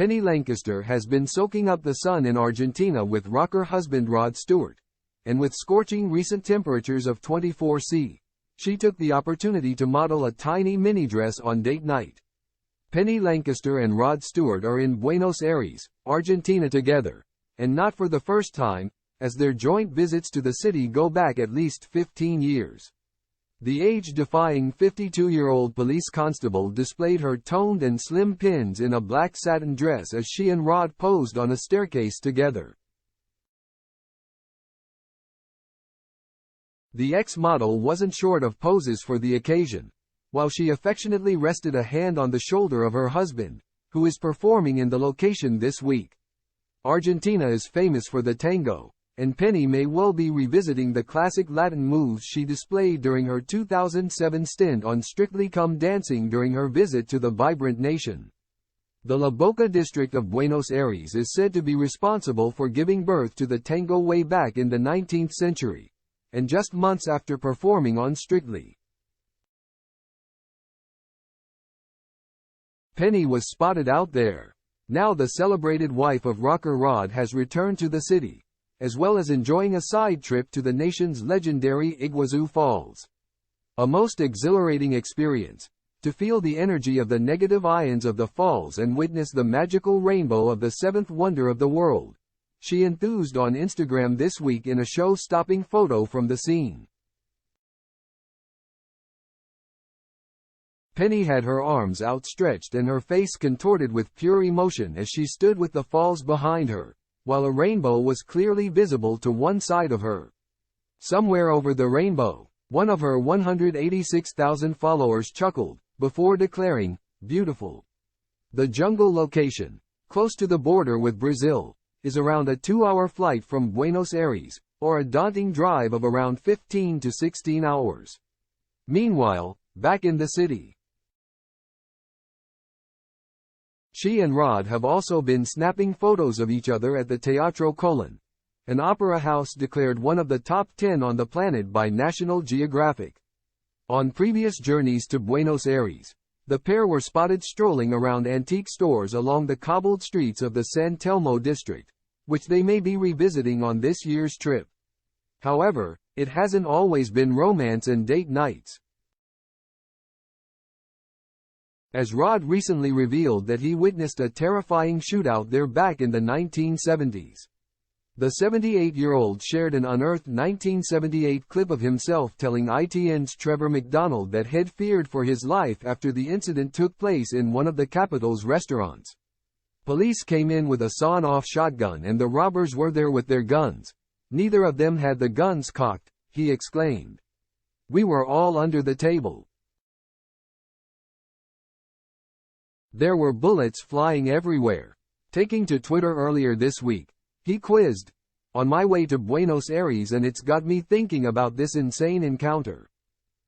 Penny Lancaster has been soaking up the sun in Argentina with rocker husband Rod Stewart. And with scorching recent temperatures of 24°C, she took the opportunity to model a tiny mini dress on date night. Penny Lancaster and Rod Stewart are in Buenos Aires, Argentina together, and not for the first time, as their joint visits to the city go back at least 15 years. The age-defying 52-year-old police constable displayed her toned and slim pins in a black satin dress as she and Rod posed on a staircase together. The ex-model wasn't short of poses for the occasion, while she affectionately rested a hand on the shoulder of her husband, who is performing in the location this week. Argentina is famous for the tango, and Penny may well be revisiting the classic Latin moves she displayed during her 2007 stint on Strictly Come Dancing during her visit to the vibrant nation. The La Boca district of Buenos Aires is said to be responsible for giving birth to the tango way back in the 19th century, and just months after performing on Strictly, Penny was spotted out there. Now the celebrated wife of rocker Rod has returned to the city, as well as enjoying a side trip to the nation's legendary Iguazu Falls. A most exhilarating experience, to feel the energy of the negative ions of the falls and witness the magical rainbow of the seventh wonder of the world, she enthused on Instagram this week in a show-stopping photo from the scene. Penny had her arms outstretched and her face contorted with pure emotion as she stood with the falls behind her, while a rainbow was clearly visible to one side of her. Somewhere over the rainbow, one of her 186,000 followers chuckled, before declaring, "Beautiful." The jungle location, close to the border with Brazil, is around a 2-hour flight from Buenos Aires, or a daunting drive of around 15 to 16 hours. Meanwhile, back in the city, she and Rod have also been snapping photos of each other at the Teatro Colón, an opera house declared one of the top 10 on the planet by National Geographic. On previous journeys to Buenos Aires, the pair were spotted strolling around antique stores along the cobbled streets of the San Telmo district, which they may be revisiting on this year's trip. However, it hasn't always been romance and date nights, as Rod recently revealed that he witnessed a terrifying shootout there back in the 1970s. The 78-year-old shared an unearthed 1978 clip of himself telling ITN's Trevor McDonald that he'd feared for his life after the incident took place in one of the capital's restaurants. Police came in with a sawn-off shotgun and the robbers were there with their guns. Neither of them had the guns cocked, he exclaimed. "We were all under the table. There were bullets flying everywhere." Taking to Twitter earlier this week, he quizzed, "On my way to Buenos Aires and it's got me thinking about this insane encounter.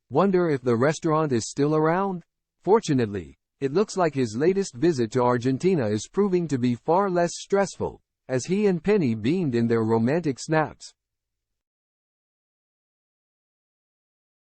Wonder if the restaurant is still around?" Fortunately, it looks like his latest visit to Argentina is proving to be far less stressful, as he and Penny beamed in their romantic snaps.